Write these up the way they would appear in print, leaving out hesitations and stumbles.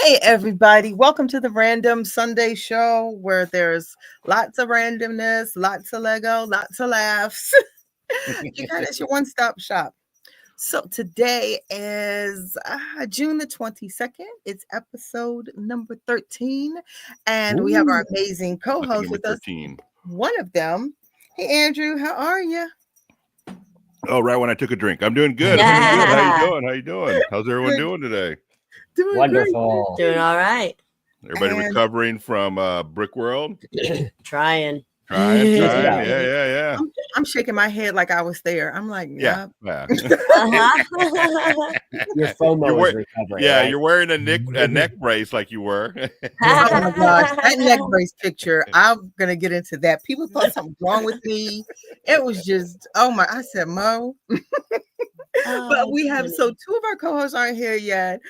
Hey, everybody. Welcome to the Random Sunday Show where there's lots of randomness, lots of Lego, lots of laughs. It's your one stop shop. So today is June the 22nd. It's episode number 13. And we have our amazing co host with us. 13. One of them. Hey, Andrew, how are you? Oh, right when I took a drink. I'm doing good. How you doing? How's everyone doing today? Doing Wonderful. great. Doing all right. Everybody recovering from Brick World? Trying. Yeah. I'm shaking my head like I was there. I'm like, Yeah. Uh-huh. Your FOMO is recovering. Yeah, right? you're wearing a neck brace like you were. Oh my gosh, that neck brace picture. I'm gonna get into that. People thought something wrong with me. It was just, oh my, I said, Mo. But we have two of our co-hosts aren't here yet.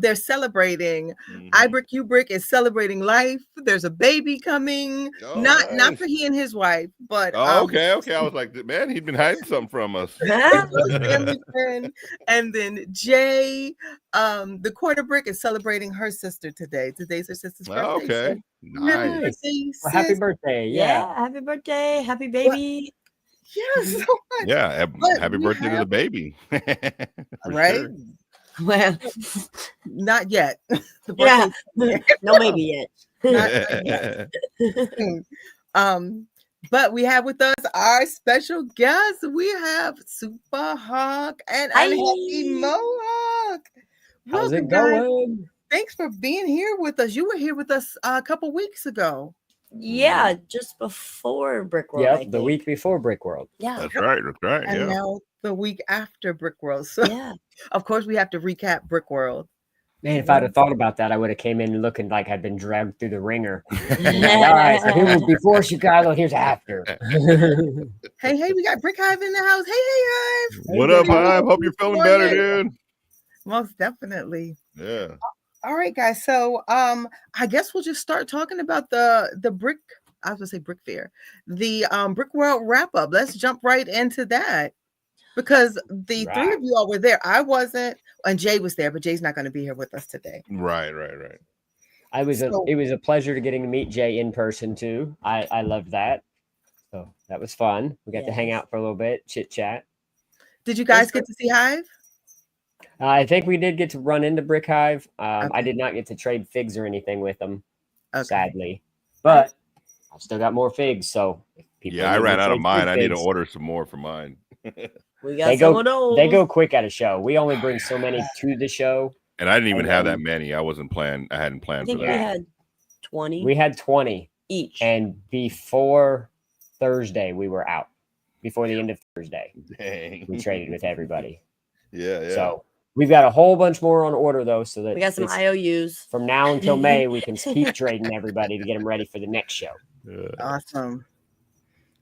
They're celebrating. I Brick You Brick is celebrating life. There's a baby coming. Not for he and his wife, but okay. I was like, man, he's been hiding something from us. family friend. And then Jay, the quarter brick is celebrating her sister today. Today's her sister's birthday. Okay. So happy birthday, Well, happy birthday. Yeah. Happy birthday. Happy baby. Yes, so much. Yeah. Happy birthday to the baby. Right? Sure. Well, Not yet. yeah. No baby yet. But we have with us our special guest. We have Super Hawk and Unhappy Mohawk. How's Welcome, it guys. going? Thanks for being here with us. You were here with us a couple weeks ago. Yeah, just before Brick World. Yep, the week before Brick World. Yeah. That's right. And Yeah. now the week after Brick World. So Yeah. of course we have to recap Brick World. Man, if I'd have thought about that, I would have came in looking like I'd been dragged through the ringer. All right, so here was before Chicago, here's after. Hey, we got Brick Hive in the house. Hey, Hive. What up, Hive? Hope you're feeling better, dude. Most definitely. Yeah. All right, guys. So I guess we'll just start talking about the brick. I was gonna say brick fair, the Brick World wrap up. Let's jump right into that because the three of you all were there. I wasn't, and Jay was there, but Jay's not going to be here with us today. Right. It was a pleasure getting to meet Jay in person too. I loved that. So that was fun. We got to hang out for a little bit, chit chat. Did you guys get to see Hive? I think we did get to run into Brick Hive. I did not get to trade figs or anything with them, sadly. But I've still got more figs. So if people I ran out of mine. I need to order some more for mine. We got some of those. They go quick at a show. We only bring so many to the show. And I didn't even have that many. I hadn't planned I for think that. we had 20. We had 20 each. And before Thursday, we were out. Before the end of Thursday, Dang. we traded with everybody. Yeah. So we've got a whole bunch more on order, though, so that We got some IOUs. from now until May, we can keep trading everybody to get them ready for the next show. Awesome.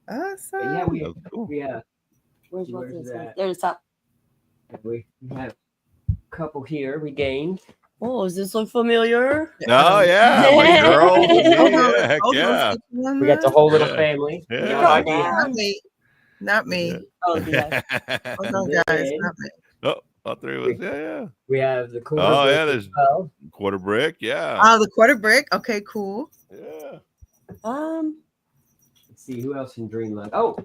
But yeah, Cool. Where's that? There's top. We have a couple here we gained. Oh, does this look familiar? Oh, yeah. My girl. Yeah, heck yeah. We got the whole little family. Yeah. Not me. Yeah. Oh, yeah. Oh, no, guys, not me. Oh, all three of us. Yeah. We have the quarter. Oh, brick yeah. as There's well. quarter brick. Yeah. Oh, the quarter brick. Okay, cool. Yeah. Let's see who else in Dreamland. Oh,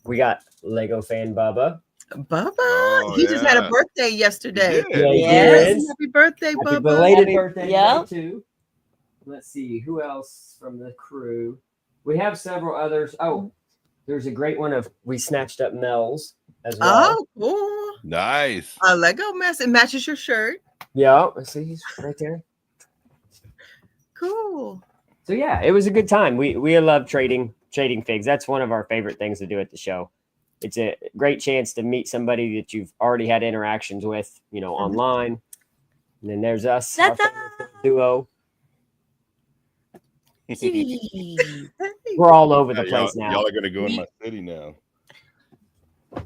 we got Lego fan Bubba. Bubba, he just had a birthday yesterday. Yeah, he Yes, did. happy birthday, Happy Bubba. belated birthday Yeah. too. Let's see who else from the crew. We have several others. Oh, there's a great one of we snatched up Mel's as well. Oh, cool. Nice. A Lego mess. It matches your shirt. Yeah, see he's right there. Cool. So yeah, it was a good time. We love trading figs. That's one of our favorite things to do at the show. It's a great chance to meet somebody that you've already had interactions with, online. And then there's us, our favorite duo. We're all over the place now. Y'all are gonna go in my city now.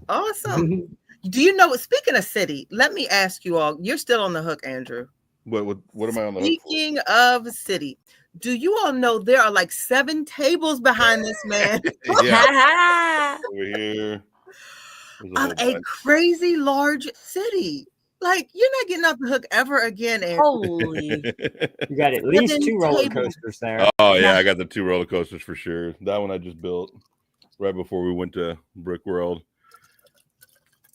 Awesome. Do you know what? Speaking of city, let me ask you all. You're still on the hook, Andrew. What am I on the hook for? Speaking of city, do you all know there are like 7 tables behind this man Yeah. Over here. of a crazy large city? Like, you're not getting off the hook ever again. And Holy. You got at But least then 2 roller table- coasters there. Oh yeah, I got the 2 roller coasters for sure. That one I just built right before we went to Brick World.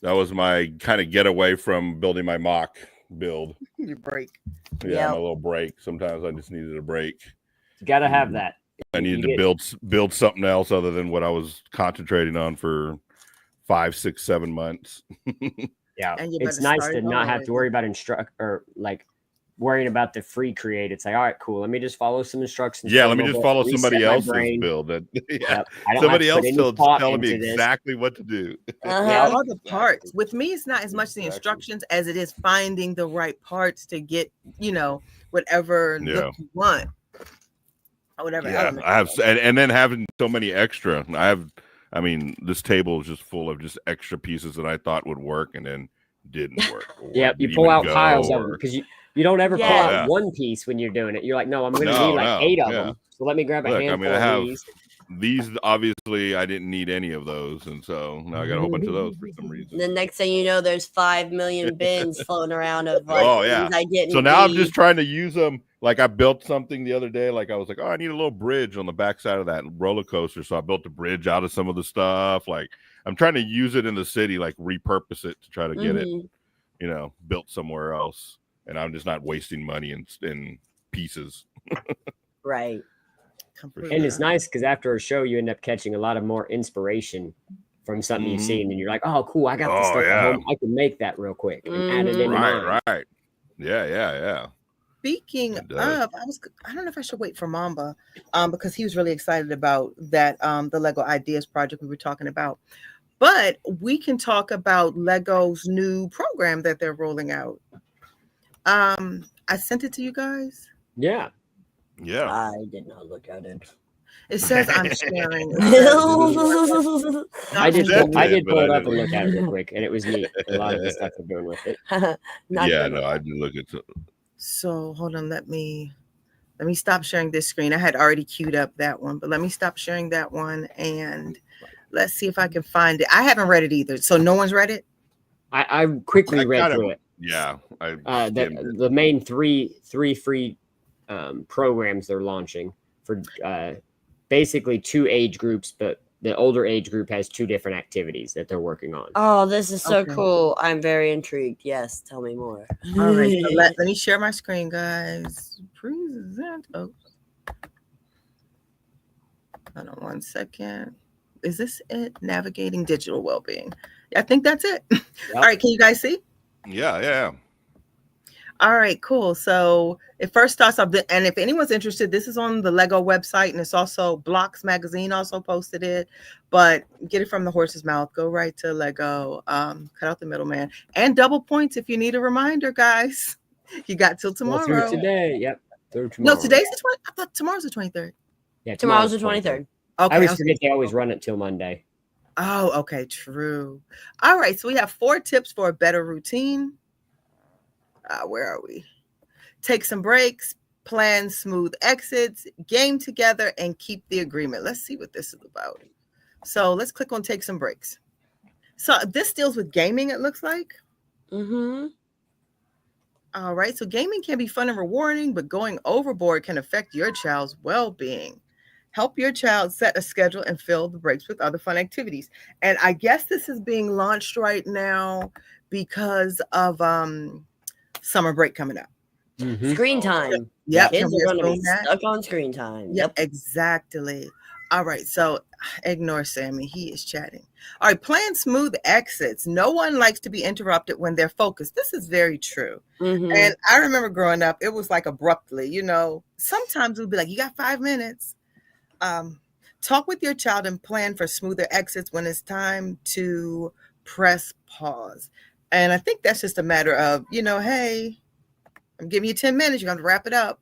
That was my kind of getaway from building my mock build. you break. Yeah, Yep. my little break. Sometimes I just needed a break. You got to have that. I needed You to get- build something else other than what I was concentrating on for 5, 6, 7 months. Yeah, And you it's better nice start to it not all have the to way. worry about worrying about the free create. It's like, all right, cool. Let me just follow some instructions. Yeah, for a let me little just bit, follow reset somebody my else's brain. build. Yeah. Yep. I don't Somebody have else to put any tells thought telling me into this. exactly what to do. Yeah. All the parts. With me, it's not as much the Exactly. instructions as it is finding the right parts to get, whatever Yeah. look you want. Or whatever Yeah, element. I have, and then having so many extra. I mean, this table is just full of just extra pieces that I thought would work and then didn't work. Yeah, you pull out piles of them because you don't ever pull Yeah. out Yeah. one piece when you're doing it. You're like, no, I'm going to No, need like no, 8 of yeah. them. So let me grab a Look, I handful mean, I have of these. these. Obviously, I didn't need any of those, and so now I got a whole bunch of those for some reason. The next thing you know, there's 5 million bins floating around of like Oh, yeah. things I didn't So now I'm need. just trying to use them. Like I built something the other day. Like I was like, oh, I need a little bridge on the backside of that roller coaster. So I built a bridge out of some of the stuff. Like I'm trying to use it in the city, like repurpose it to try to get it, built somewhere else. And I'm just not wasting money in pieces. Right. And it's nice because after a show, you end up catching a lot of more inspiration from something you've seen. And you're like, oh, cool. I got this stuff at home. I can make that real quick and add it into mine. Right. Yeah. Speaking of, I don't know if I should wait for Mamba, because he was really excited about that, the Lego Ideas project we were talking about. But we can talk about Lego's new program that they're rolling out. I sent it to you guys. Yeah. I did not look at it. It says I'm sharing. I did pull it up didn't and look at it real quick, and it was neat. A lot of the stuff they're doing with it. I did look at it. So hold on, let me stop sharing this screen. I had already queued up that one, but let me stop sharing that one and let's see if I can find it. I haven't read it either, so no one's read it. I quickly read through it. Yeah, the main three free programs they're launching for basically 2 age groups, but the older age group has 2 different activities that they're working on. Oh, this is so cool. I'm very intrigued. Yes, tell me more. All right, so let me share my screen, guys. Present. Oh. Hold on 1 second. Is this it? Navigating digital well-being. I think that's it. Yep. All right, can you guys see? Yeah. All right, cool. So it first starts off, and if anyone's interested, this is on the Lego website, and it's also Blocks Magazine also posted it. But get it from the horse's mouth. Go right to Lego. Cut out the middleman, and double points if you need a reminder, guys. You got till tomorrow. Well, through today, yep. Through tomorrow. No, today's the 20th. I thought tomorrow's the 23rd. Yeah, tomorrow's the 23rd. Okay. I always forget they always run it till Monday. Oh, okay, true. All right, so we have 4 tips for a better routine. Where are we? Take some breaks, plan smooth exits, game together, and keep the agreement. Let's see what this is about. So let's click on take some breaks. So this deals with gaming, it looks like. All right, so gaming can be fun and rewarding, but going overboard can affect your child's well-being. Help your child set a schedule and fill the breaks with other fun activities. And I guess this is being launched right now because of summer break coming up. Screen time. Yep. Kids are going to be stuck on screen time. Yep, exactly. All right, so ignore Sammy. He is chatting. All right, plan smooth exits. No one likes to be interrupted when they're focused. This is very true. And I remember growing up, it was like abruptly, sometimes it would be like, you got 5 minutes. Talk with your child and plan for smoother exits when it's time to press pause. And I think that's just a matter of, hey, I'm giving you 10 minutes. You're going to wrap it up.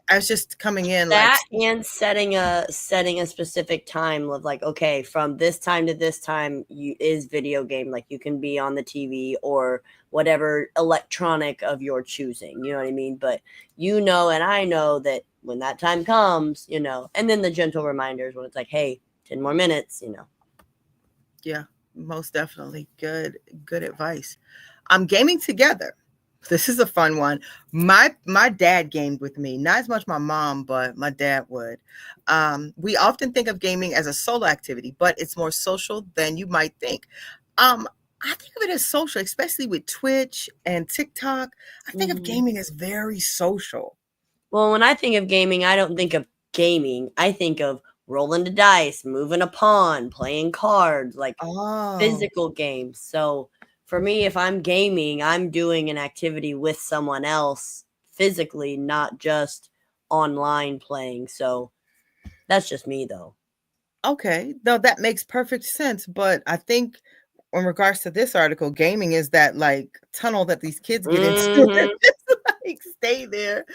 I was just coming in that and setting a specific time of like, okay, from this time to this time is video game. Like you can be on the TV or whatever electronic of your choosing. You know what I mean? But and I know that when that time comes, and then the gentle reminders when it's like, hey, 10 more minutes, Yeah, most definitely. Good advice. Gaming together. This is a fun one. My dad gamed with me, not as much my mom, but my dad would. We often think of gaming as a solo activity, but it's more social than you might think. I think of it as social, especially with Twitch and TikTok. I think of gaming as very social. Well, when I think of gaming, I don't think of gaming. I think of rolling the dice, moving a pawn, playing cards, like physical games. So for me, if I'm gaming, I'm doing an activity with someone else physically, not just online playing. So that's just me, though. Okay, no, that makes perfect sense. But I think in regards to this article, gaming is that like tunnel that these kids get into and just like stay there.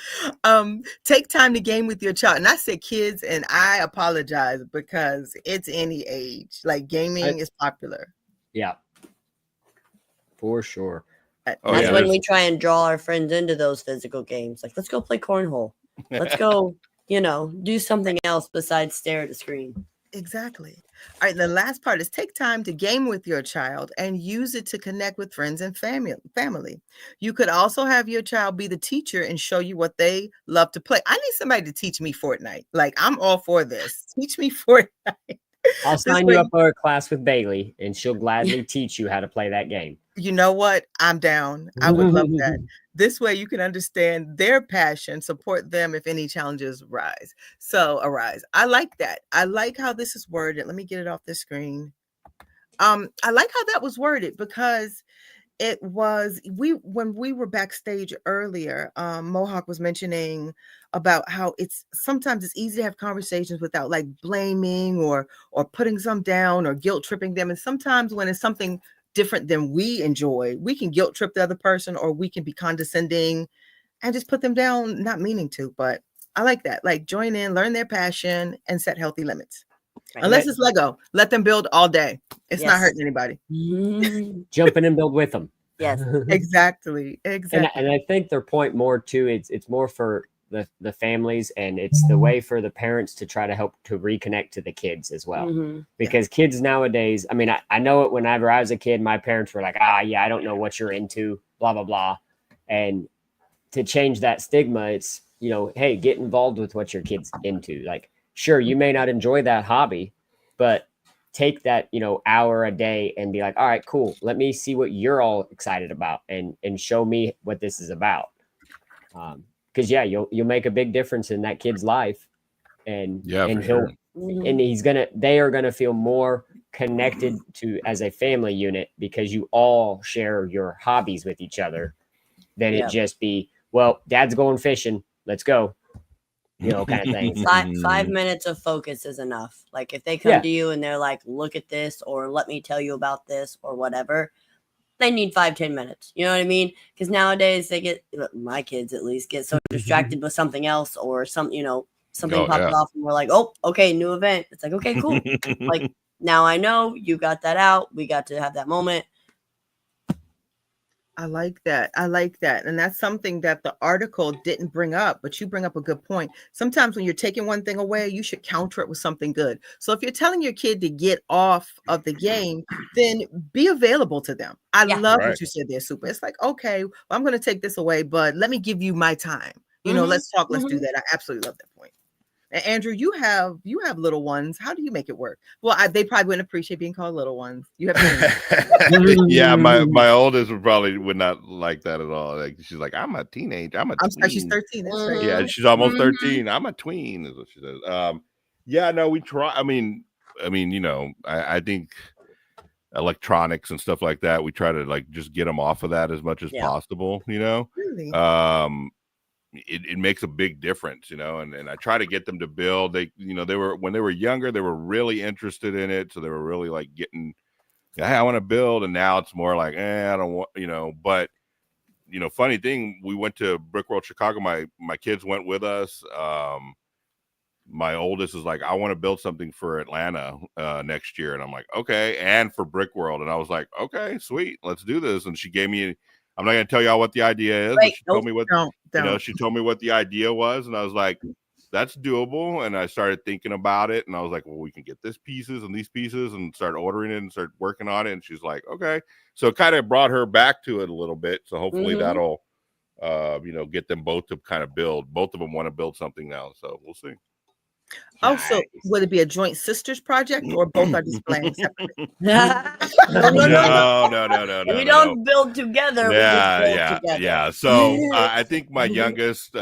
Take time to game with your child. And I said kids, and I apologize because it's any age. Like gaming is popular. Yeah. For sure. That's when we try and draw our friends into those physical games. Like, let's go play cornhole. Let's go, do something else besides stare at a screen. Exactly. All right. The last part is take time to game with your child and use it to connect with friends and family. You could also have your child be the teacher and show you what they love to play. I need somebody to teach me Fortnite. Like, I'm all for this. Teach me Fortnite. I'll sign you up for a class with Bailey, and she'll gladly teach you how to play that game. You know what? I'm down. I would love that. This way you can understand their passion, support them if any challenges arise. I like that. I like how this is worded. Let me get it off the screen. I like how that was worded because it was when we were backstage earlier, Mohawk was mentioning about how sometimes it's easy to have conversations without like blaming or putting some down or guilt tripping them. And sometimes when it's something different than we enjoy, we can guilt trip the other person, or we can be condescending and just put them down, not meaning to. But I like that. Like, join in, learn their passion, and set healthy limits. Right. Unless it's Lego, let them build all day. It's not hurting anybody. Jump in and build with them. Yes, exactly. And I think their point more too, it's more for the families, and it's the way for the parents to try to help to reconnect to the kids as well. Because kids nowadays, I mean, I know it. Whenever I was a kid, my parents were like, yeah, I don't know what you're into, blah blah blah. And to change that stigma, it's hey, get involved with what your kid's into. Like, sure, you may not enjoy that hobby, but take that hour a day and be like, all right, cool, let me see what you're all excited about, and show me what this is about. Because you'll make a big difference in that kid's life, and they are gonna feel more connected to as a family unit because you all share your hobbies with each other than it just be, well, dad's going fishing, let's go, kind of thing. 5 minutes of focus is enough. Like, if they come to you and they're like, look at this, or let me tell you about this, or whatever, they need 5-10 minutes. You know what I mean? Because nowadays my kids at least get so distracted with something else, or something popped off, and we're like, oh, okay, new event. It's like, okay, cool. Like, now I know you got that out. We got to have that moment. I like that. And that's something that the article didn't bring up, but you bring up a good point. Sometimes when you're taking one thing away, you should counter it with something good. So if you're telling your kid to get off of the game, then be available to them. I love what you said there, Super. It's like, okay, well, I'm going to take this away, but let me give you my time. Let's talk. Let's do that. I absolutely love that point. And Andrew, you have little ones. How do you make it work? Well, they probably wouldn't appreciate being called little ones. You have yeah, my oldest would not like that at all. Like, she's like, I'm a teenager. I'm sorry, she's 13. That's right. Yeah, she's almost 13. I'm a tween, is what she says. Yeah, no, we try. I mean, I think electronics and stuff like that, we try to like just get them off of that as much as possible. Really? It makes a big difference, and I try to get them to build. When they were younger, they were really interested in it. So they were really like getting, hey, I want to build. And now it's more like, I don't want, but funny thing, we went to Brick World Chicago. My kids went with us. My oldest is like, I want to build something for Atlanta next year. And I'm like, okay. And for Brick World. And I was like, okay, sweet. Let's do this. And she gave me, I'm not going to tell y'all what the idea is, but she told me what, she told me what the idea was. And I was like, that's doable. And I started thinking about it, and I was like, well, we can get this pieces and these pieces, and start ordering it and start working on it. And she's like, okay. So it kind of brought her back to it a little bit. So hopefully that'll, get them both to kind of build. Both of them want to build something now. So we'll see. Also, would it be a joint sisters project, or both are displaying separately? No. We don't build together. Yeah, we just build together. yeah. So I think my youngest,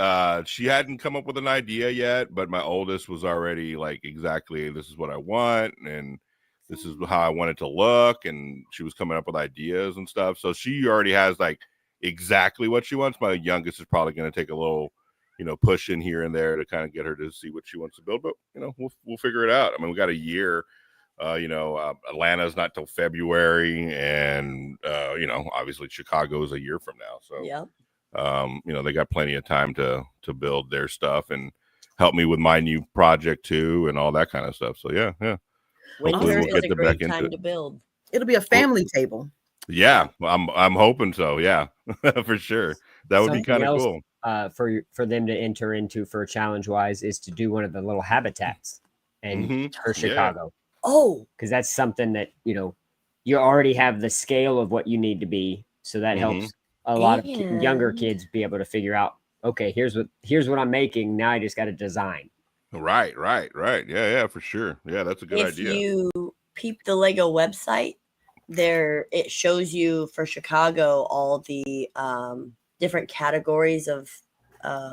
she hadn't come up with an idea yet, but my oldest was already like, exactly, this is what I want, and this is how I want it to look, and she was coming up with ideas and stuff. So she already has like exactly what she wants. My youngest is probably going to take a little, push in here and there to kind of get her to see what she wants to build, but we'll figure it out. I mean, we got a year. Atlanta's not till February, and obviously Chicago is a year from now. So they got plenty of time to build their stuff and help me with my new project too, and all that kind of stuff. So yeah. Winter is a great time to build. It'll be a family table. Yeah, I'm hoping so. Yeah, for sure. That would be kind of cool. For them to enter into for challenge wise is to do one of the little habitats and for Chicago. Oh, because that's something that you already have the scale of what you need to be, so that helps a lot of younger kids be able to figure out, okay, here's what I'm making, now I just got to design. Right. Yeah, for sure. Yeah, that's a good idea. If you peep the Lego website, it shows you for Chicago all the different categories of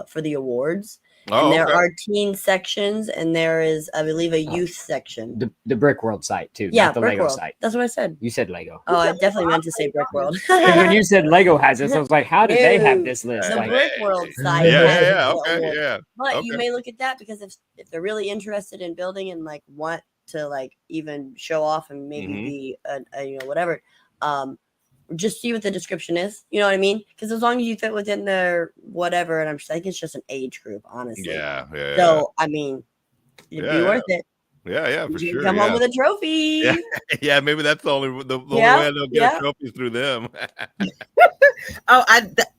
for the awards. And there are teen sections, and there is, I believe, a youth section. The Brick World site too. Yeah, not the Brick Lego World. site. That's what I said. You said Lego. Oh, I definitely meant to say Brick World. When you said Lego has this, I was like, how did they have this list? The Like, Brick World site. But you may look at that, because if they're really interested in building and like want to like even show off and maybe be a whatever, just see what the description is. You know what I mean? Because as long as you fit within their whatever, and I think it's just an age group, honestly. Yeah. So I mean, it'd be worth it. Yeah, for sure. Come home with a trophy. Yeah, maybe that's the only way they'll get trophies through them.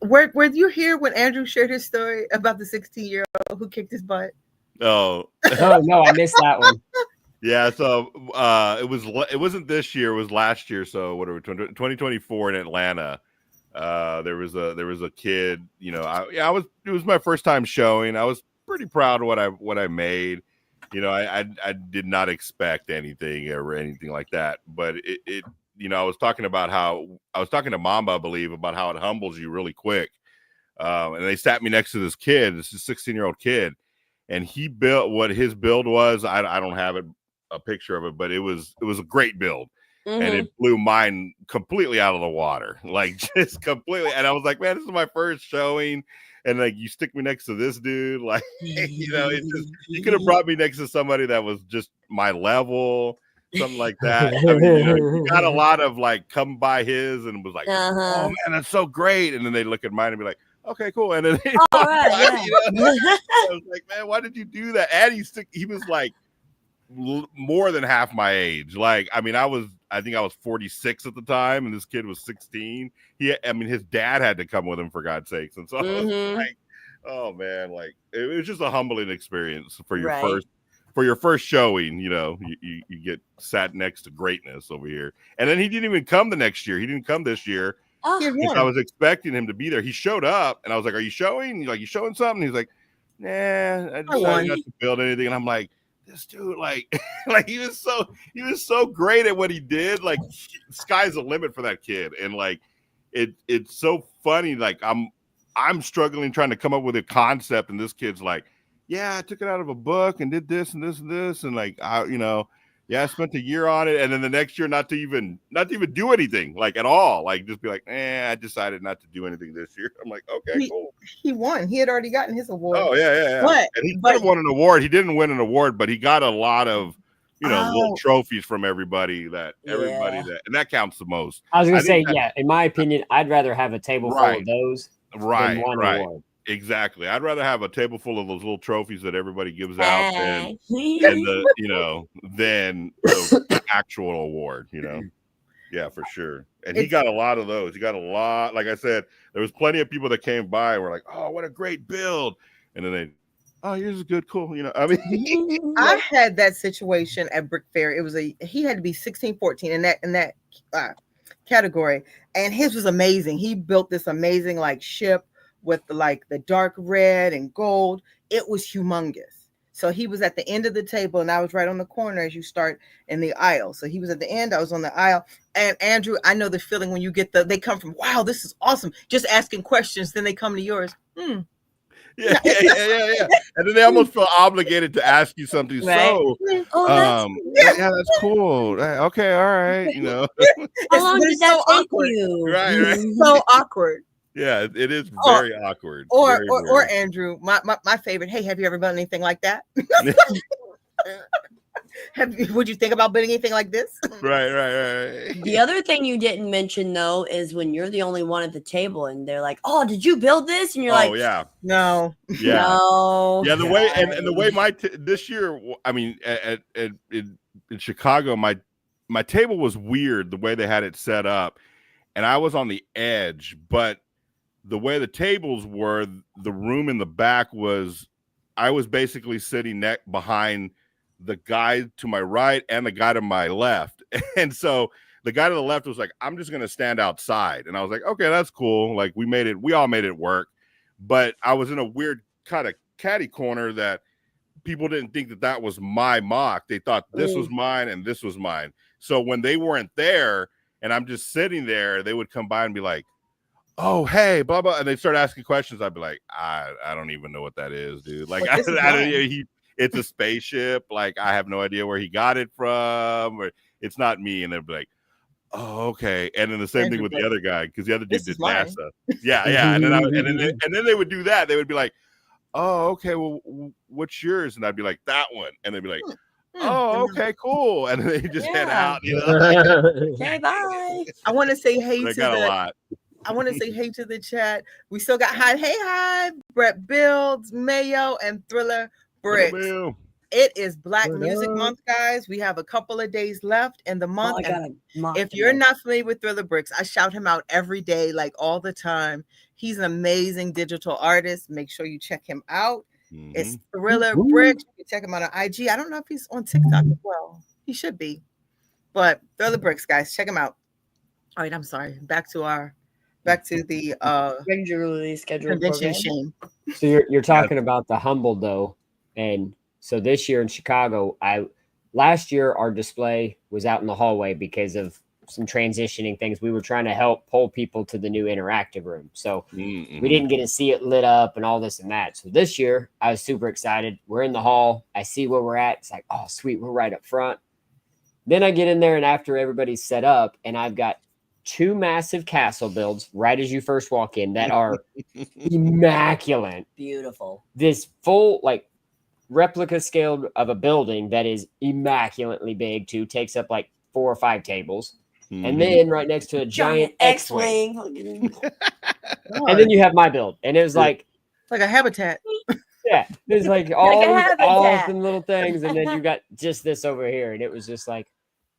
Were you here when Andrew shared his story about the 16-year-old who kicked his butt? Oh no, I missed that one. Yeah, so it wasn't this year, it was last year. So whatever, 2024 in Atlanta. There was a kid, it was my first time showing. I was pretty proud of what I made. I did not expect anything or anything like that, but it I was talking to Mamba, I believe, about how it humbles you really quick. And they sat me next to this kid, this 16-year-old kid, and he built what his build was. I don't have a picture of it, but it was a great build. And it blew mine completely out of the water, like just completely. And I was like, man, this is my first showing. And like, you stick me next to this dude, like, it's just, you could have brought me next to somebody that was just my level, something like that. I mean, you got a lot of like come by his and was like, oh man, that's so great. And then they look at mine and be like, okay, cool. And then I was like, man, why did you do that? And he was like more than half my age. Like, I mean, I think I was 46 at the time, and this kid was 16. His dad had to come with him, for God's sakes. And so I was like, oh man, like it was just a humbling experience for your first showing. You get sat next to greatness over here. And then he didn't even come the next year. He didn't come this year. I was expecting him to be there. He showed up, and I was like, are you showing? You showing something? He's like, nah, I decided not to build anything. And I'm like, this dude, like he was so great at what he did. Like, sky's the limit for that kid. And like, it's so funny. Like, I'm struggling trying to come up with a concept, and this kid's like, yeah, I took it out of a book and did this and this and this, and like, I spent a year on it, and then the next year not to even do anything, like at all. Like, just be like, I decided not to do anything this year. I'm like, okay, cool. He won. He had already gotten his award. Oh yeah. And he could have won an award. He didn't win an award, but he got a lot of little trophies from everybody that, and that counts the most. I was gonna say, in my opinion, I'd rather have a table full of those than one award. Exactly. I'd rather have a table full of those little trophies that everybody gives out than the actual award, Yeah, for sure. And he got a lot of those. He got a lot. Like I said, there was plenty of people that came by and were like, oh, what a great build. And then they oh, yours is good, cool. I mean, I had that situation at Brick Fair. It was he had to be 16, 14 in that category, and his was amazing. He built this amazing like ship with the dark red and gold. It was humongous. So he was at the end of the table, and I was right on the corner as you start in the aisle. So he was at the end, I was on the aisle. And Andrew, I know the feeling when you get they come from, wow, this is awesome, just asking questions, then they come to yours. Yeah. And then they almost feel obligated to ask you something. Right. So, yeah, that's cool. Okay, all right. How long did that take awkward. you? Right. So awkward. Yeah, it is very awkward. Or Very, or very. Andrew, my favorite. Hey, have you ever done anything like that? Would you think about building anything like this? Right. The other thing you didn't mention though is when you're the only one at the table and they're like, "Oh, did you build this?" And you're like, yeah. No. Yeah. No. Yeah, the way and the way this year, I mean, in Chicago, my table was weird the way they had it set up, and I was on the edge. But the way the tables were, the room in the back I was basically sitting behind the guy to my right and the guy to my left, and so the guy to the left was like, "I'm just gonna stand outside," and I was like, "Okay, that's cool." Like we all made it work, but I was in a weird kind of catty corner that people didn't think that was my mock. They thought this was mine and this was mine. So when they weren't there and I'm just sitting there, they would come by and be like, "Oh, hey, blah, blah." And they start asking questions. I'd be like, I don't even know what that is, dude. Like, it's a spaceship. Like, I have no idea where he got it from, or it's not me. And they'd be like, "Oh, okay." And then the same thing with the other guy, because the other dude did NASA. Yeah. And then they would do that. They would be like, "Oh, okay. Well, what's yours?" And I'd be like, "That one." And they'd be like, "Oh, okay, cool." And then they just head out. Okay, bye. I want to say hey They to got a lot. I want to say hey to the chat. We still got hi, Brett Builds, Mayo, and Thriller Bricks. It is Black Music Month, guys. We have a couple of days left in the month. If you're not familiar with Thriller Bricks, I shout him out every day, like all the time. He's an amazing digital artist. Make sure you check him out. It's Thriller Bricks. You can check him out on IG. I don't know if he's on TikTok as well. He should be. But Thriller Bricks, guys, check him out. All right, I'm sorry. Back to the regularly scheduled convention program. shame. So you're talking about the humble though, and so this year in Chicago, last year our display was out in the hallway because of some transitioning things. We were trying to help pull people to the new interactive room, so we didn't get to see it lit up and all this and that. So this year I was super excited. We're in the hall. I see where we're at. It's like, oh sweet, we're right up front. Then I get in there, and after everybody's set up, and I've got 2 massive castle builds right as you first walk in that are immaculate. Beautiful. This full like replica scale of a building that is immaculately big too, takes up like 4 or 5 tables. And then right next to a giant X-Wing. And then you have my build. And it was like a habitat. Yeah. There's like all some little things. And then you got just this over here. And it was just like,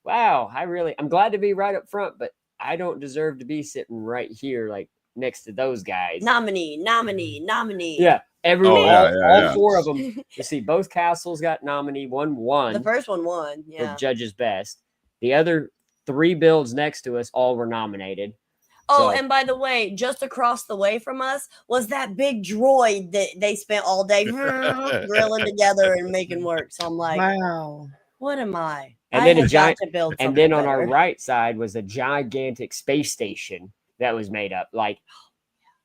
wow, I'm glad to be right up front, but I don't deserve to be sitting right here, like next to those guys. Nominee. Yeah. All 4 of them. You see, both castles got nominee. One won. The first one won. Yeah. For Judge's Best. The other 3 builds next to us all were nominated. Oh, and by the way, just across the way from us was that big droid that they spent all day grilling together and making work. So I'm like, wow, what am I? And then on our right side was a gigantic space station that was made up. Like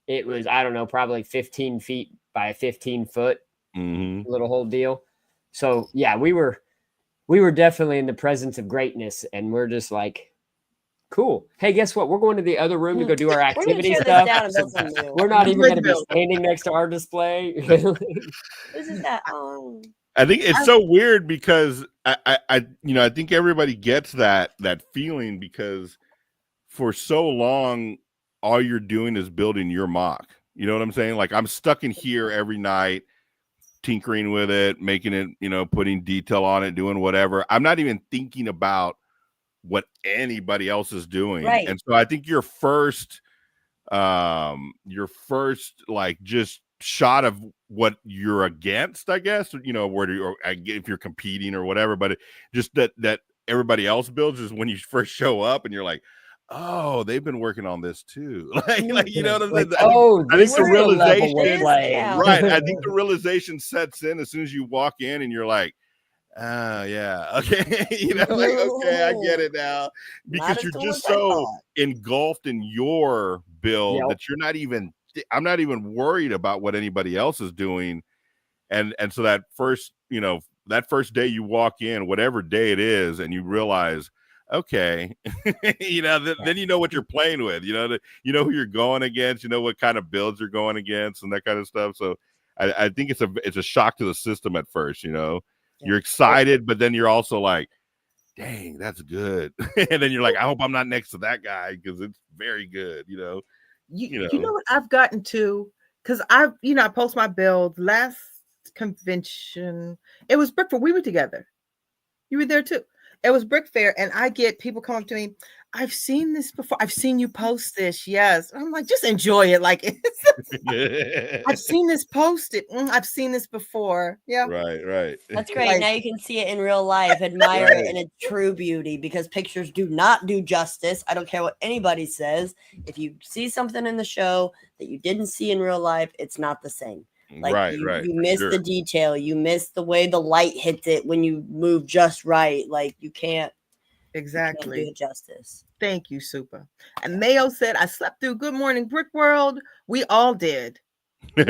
it was, I don't know, probably 15 feet by 15 foot, little whole deal. So yeah, we were definitely in the presence of greatness, and we're just like, cool. Hey, guess what? We're going to the other room to go do our activity stuff. We're not even going to be standing next to our display. This is that. I think it's so weird because I think everybody gets that feeling because for so long, all you're doing is building your mock. You know what I'm saying? Like I'm stuck in here every night, tinkering with it, making it, putting detail on it, doing whatever. I'm not even thinking about what anybody else is doing. Right. And so I think your first like just shot of what you're against, I guess, you know, if you're competing or whatever, but just that everybody else builds is when you first show up and you're like, oh, they've been working on this too. like you know what I'm saying? Like, I think the level we're realization, playing. right? I think the realization sets in as soon as you walk in and you're like, oh yeah, okay, you know, like okay, I get it now, because you're just so engulfed in your build that I'm not even worried about what anybody else is doing, and so that first day you walk in, whatever day it is, and you realize, okay, you know, then you know what you're playing with, you know who you're going against, you know what kind of builds you're going against, and that kind of stuff. So I think it's a shock to the system at first, you know. You're excited, but then you're also like, dang, that's good. And then you're like, I hope I'm not next to that guy because it's very good, you know. You know what I've gotten to, because I post my build. Last convention, it was Brick Fair. We were together. You were there too. It was Brick Fair, and I get people come up to me. I've seen this before. I've seen you post this. Yes. I'm like, just enjoy it. Like, I've seen this posted. I've seen this before. Yeah. Right. That's great. Now you can see it in real life, admire it in its true beauty, because pictures do not do justice. I don't care what anybody says. If you see something in the show that you didn't see in real life, it's not the same. Like you miss the detail. You miss the way the light hits it when you move just right. Like you can't. Exactly. Do it justice. Thank you, Super. And Mayo said, I slept through Good Morning Brick World. We all did. Good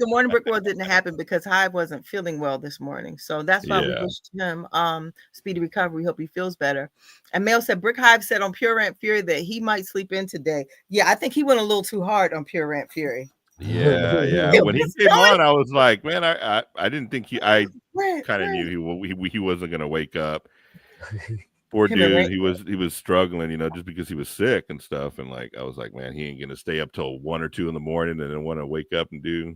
Morning Brick World didn't happen because Hive wasn't feeling well this morning. So that's why we wished him speedy recovery. Hope he feels better. And Mayo said, Brick Hive said on Pure Rant Fury that he might sleep in today. Yeah, I think he went a little too hard on Pure Rant Fury. Yeah. When he came on, I was like, man, I didn't think I kind of knew he wasn't going to wake up. Poor dude, he was struggling, you know, just because he was sick and stuff. And like, I was like, man, he ain't gonna stay up till 1 or 2 in the morning and then want to wake up and do.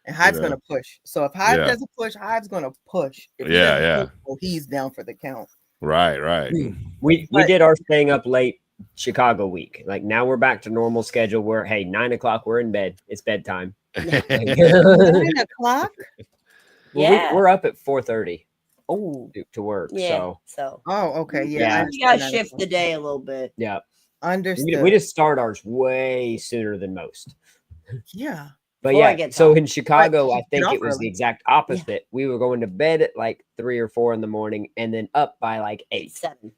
And Hive's gonna push. So if Hive doesn't push, Hive's gonna push. If he's down for the count. Right. We did our staying up late Chicago week. Like now we're back to normal schedule where, hey, 9 o'clock we're in bed. It's bedtime. 9 o'clock? Well, we're up at 4:30. Oh, to work. So okay. You gotta shift the day a little bit. Yeah. Understood. We just start ours way sooner than most. Yeah. But so in Chicago, I think it was the exact opposite. Yeah. We were going to bed at like 3 or 4 in the morning and then up by like 7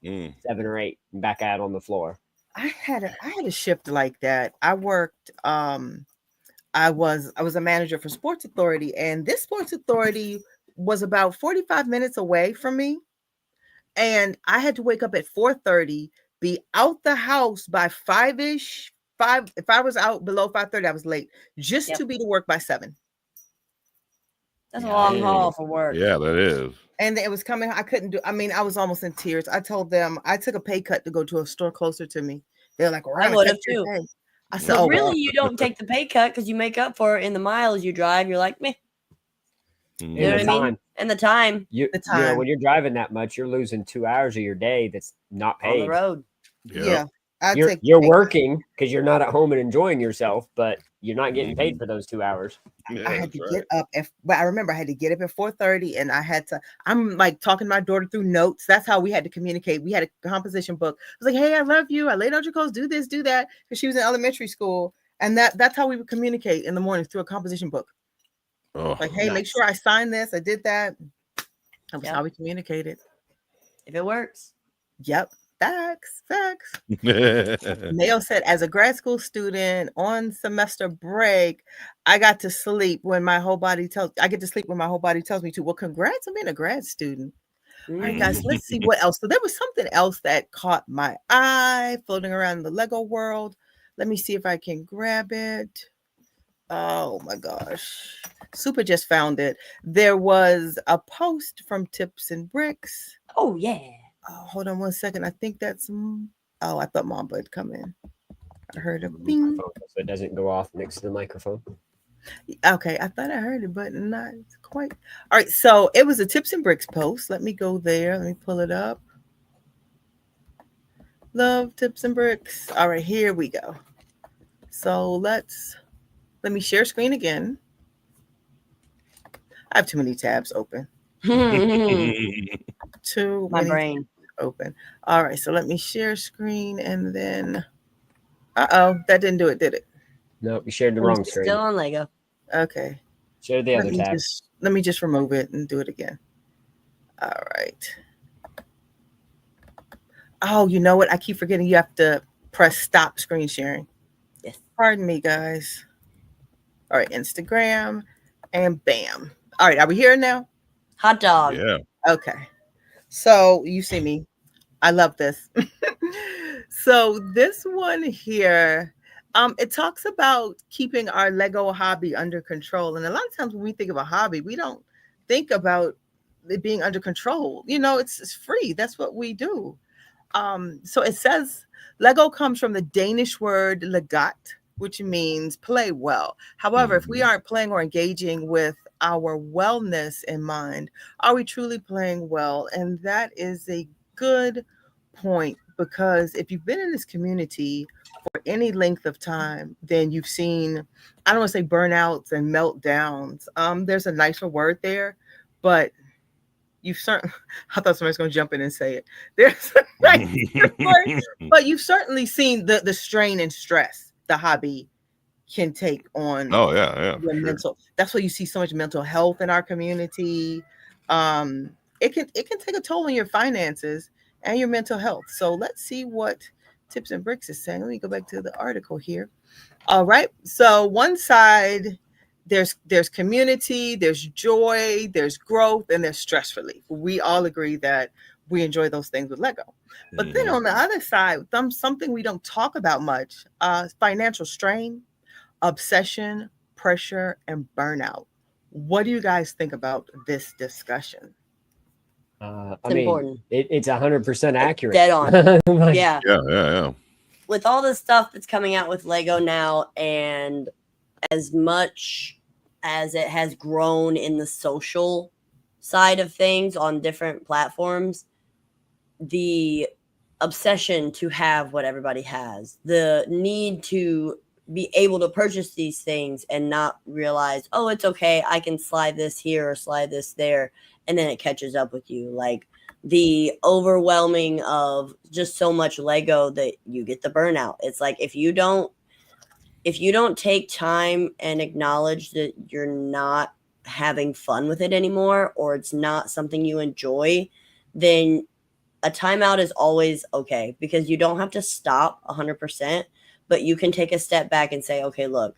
or 8 and back out on the floor. I had a shift like that. I worked I was a manager for Sports Authority, and this Sports Authority was about 45 minutes away from me, and I had to wake up at 4:30, be out the house by 5-ish. If I was out below 5:30, I was late, just to be to work by 7. That's a long haul for work. Yeah, that is. And it was coming. I couldn't do. I mean, I was almost in tears. I told them I took a pay cut to go to a store closer to me. They're like, well, I would have too. I said, really, you don't take the pay cut because you make up for it in the miles you drive. You're like, meh. You know what I mean? And the time. You know, when you're driving that much, you're losing 2 hours of your day that's not paid. On the road. Yeah. You're working because you're not at home and enjoying yourself, but you're not getting paid for those 2 hours. I had to get up. But I remember I had to get up at 4:30, and I'm like talking my daughter through notes. That's how we had to communicate. We had a composition book. I was like, hey, I love you. I laid out your clothes. Do this, do that. Because she was in elementary school. And that's how we would communicate in the morning through a composition book. Oh, like, hey, make sure I signed this. I did that. That was how we communicated. If it works. Yep. Facts. Mayo said, as a grad school student on semester break, I got to sleep when my whole body tells me to. Well, congrats on being a grad student. All right, guys, let's see what else. So there was something else that caught my eye floating around in the Lego world. Let me see if I can grab it. Oh my gosh. Super just found it. There was a post from Tips and Bricks. Oh, yeah. Oh, hold on 1 second. I think that's. I thought Mom would come in. I heard a bing. So it doesn't go off next to the microphone. Okay, I thought I heard it, but not quite. All right, so it was a Tips and Bricks post. Let me go there. Let me pull it up. Love Tips and Bricks. All right, here we go. So let's Let me share screen again. I have too many tabs open. Too My many brain. tabs open. All right, so let me share screen and then. That didn't do it, did it? No, you shared the wrong screen. Still on Lego. Okay. Share the other tab. Let me just remove it and do it again. All right. Oh, you know what? I keep forgetting you have to press stop screen sharing. Yes. Pardon me, guys. All right, Instagram and bam. All right, are we here now? Hot dog. Yeah. Okay. So you see me. I love this. So this one here, it talks about keeping our Lego hobby under control. And a lot of times when we think of a hobby, we don't think about it being under control. You know, it's free. That's what we do. So it says Lego comes from the Danish word legat, which means play well. However, if we aren't playing or engaging with our wellness in mind, are we truly playing well? And that is a good point, because if you've been in this community for any length of time, then you've seen, I don't want to say burnouts and meltdowns. There's a nicer word there, but you've certainly, I thought somebody's going to jump in and say it. There's a nicer word, but you've certainly seen the strain and stress the hobby can take on. Oh yeah, your mental. That's why you see so much mental health in our community. It can take a toll on your finances and your mental health. So let's see what Tips and Bricks is saying. Let me go back to the article here. All right. So one side, there's community, there's joy, there's growth, and there's stress relief. We all agree that we enjoy those things with Lego. But then on the other side, something we don't talk about much, financial strain, obsession, pressure, and burnout. What do you guys think about this discussion? I It's mean, important. it's 100% accurate. Dead on. Like, Yeah. yeah. With all the stuff that's coming out with Lego now, and as much as it has grown in the social side of things on different platforms, the obsession to have what everybody has, the need to be able to purchase these things and not realize, oh, it's okay, I can slide this here or slide this there, and then it catches up with you. Like the overwhelming of just so much Lego that you get the burnout. It's like if you don't take time and acknowledge that you're not having fun with it anymore, or it's not something you enjoy, then a timeout is always okay, because you don't have to stop 100%, but you can take a step back and say, okay, look,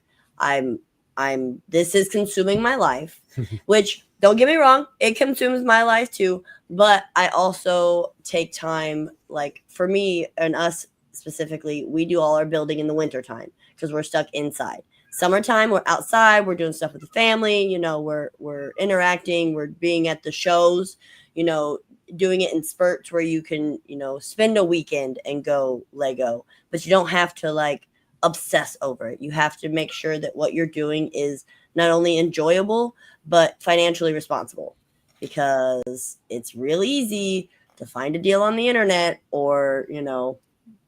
this is consuming my life, which, don't get me wrong, it consumes my life too. But I also take time, like for me and us specifically, we do all our building in the wintertime because we're stuck inside. Summertime, we're outside, we're doing stuff with the family, you know, we're interacting, we're being at the shows, you know, doing it in spurts where you can, you know, spend a weekend and go Lego, but you don't have to like obsess over it. You have to make sure that what you're doing is not only enjoyable, but financially responsible, because it's really easy to find a deal on the internet, or, you know,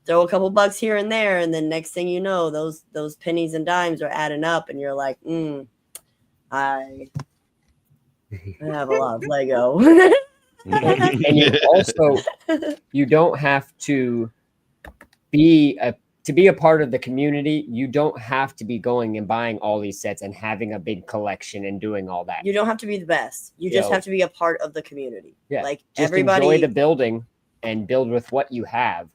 throw a couple bucks here and there, and then next thing you know, those pennies and dimes are adding up, and you're like, I have a lot of Lego. and you also, you don't have to be a part of the community. You don't have to be going and buying all these sets and having a big collection and doing all that. You don't have to be the best. You just have to be a part of the community. Yeah, like just everybody enjoy the building and build with what you have.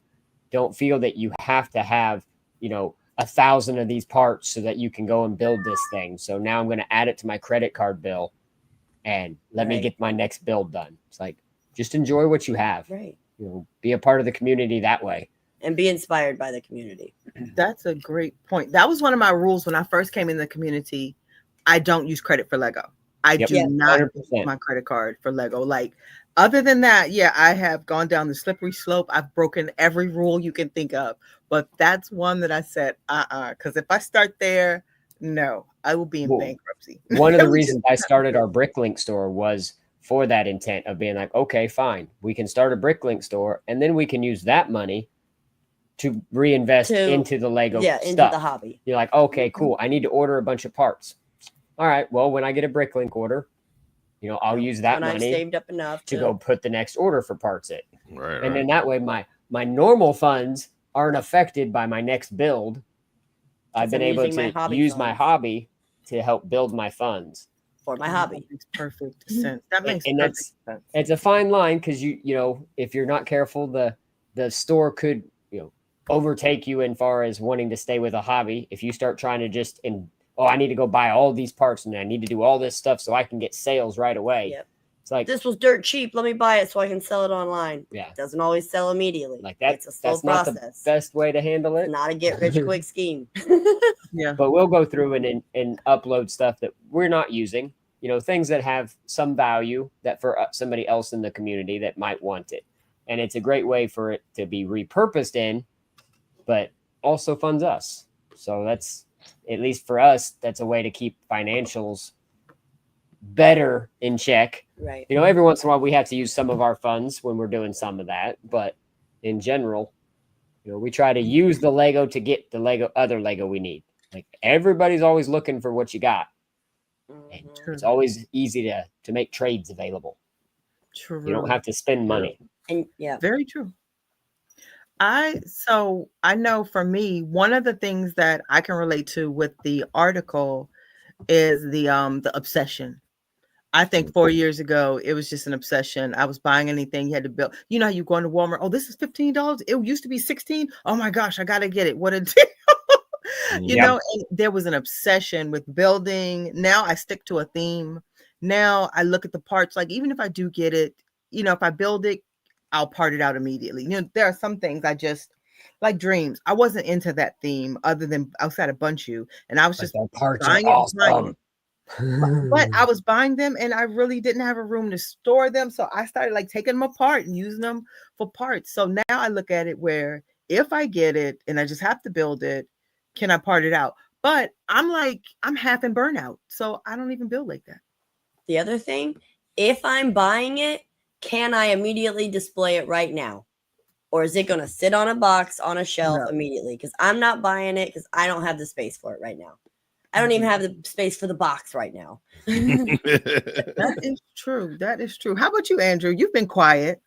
Don't feel that you have to have, you know, 1,000 of these parts so that you can go and build this thing. So now I'm going to add it to my credit card bill and let me get my next build done. It's like, just enjoy what you have. Right. You know, be a part of the community that way. And be inspired by the community. That's a great point. That was one of my rules when I first came in the community. I don't use credit for Lego. I do not 100%. use my credit card for Lego. Like, other than that, yeah, I have gone down the slippery slope. I've broken every rule you can think of. But that's one that I said, because if I start there, no, I will be in bankruptcy. One of the reasons I started our Bricklink store was for that intent of being like, okay, fine, we can start a Bricklink store, and then we can use that money to reinvest into the Lego stuff. Into the hobby. You're like, okay, cool. I need to order a bunch of parts. All right, well, when I get a Bricklink order, you know, I'll use that money I've saved up enough to go put the next order for parts in. Right. And then that way my normal funds aren't affected by my next build. I've been able to use my hobby to help build my funds. For my hobby. That makes perfect sense. That makes perfect sense. It's a fine line because you know, if you're not careful, the store could, you know, overtake you in far as wanting to stay with a hobby. If you start trying to I need to go buy all these parts and I need to do all this stuff so I can get sales right away. Yep. It's like, this was dirt cheap. Let me buy it so I can sell it online. Yeah. It doesn't always sell immediately. Like that. It's a slow process. Not the best way to handle it. It's not a get rich quick scheme. Yeah. But we'll go through and upload stuff that we're not using. You know, things that have some value that for somebody else in the community that might want it. And it's a great way for it to be repurposed in, but also funds us. So that's, at least for us, that's a way to keep financials better in check. Right. You know, every once in a while we have to use some of our funds when we're doing some of that. But in general, you know, we try to use the Lego to get the other Lego we need. Like everybody's always looking for what you got. And it's always easy to make trades available. True. You don't have to spend money. And very true. I know for me, one of the things that I can relate to with the article is the obsession. I think 4 years ago, it was just an obsession. I was buying anything you had to build. You know how you go into Walmart? Oh, this is $15. It used to be $16. Oh my gosh, I got to get it. What a deal. You know, and there was an obsession with building. Now I stick to a theme. Now I look at the parts, like even if I do get it, you know, if I build it, I'll part it out immediately. You know, there are some things I just like dreams. I wasn't into that theme other than outside of Bunchu, and I was just buying it. But I was buying them and I really didn't have a room to store them. So I started like taking them apart and using them for parts. So now I look at it where if I get it and I just have to build it, can I part it out? But I'm half in burnout. So I don't even build like that. The other thing, if I'm buying it, can I immediately display it right now? Or is it going to sit on a box on a shelf immediately? Because I'm not buying it because I don't have the space for it right now. I don't even have the space for the box right now. That is true. That is true. How about you, Andrew? You've been quiet.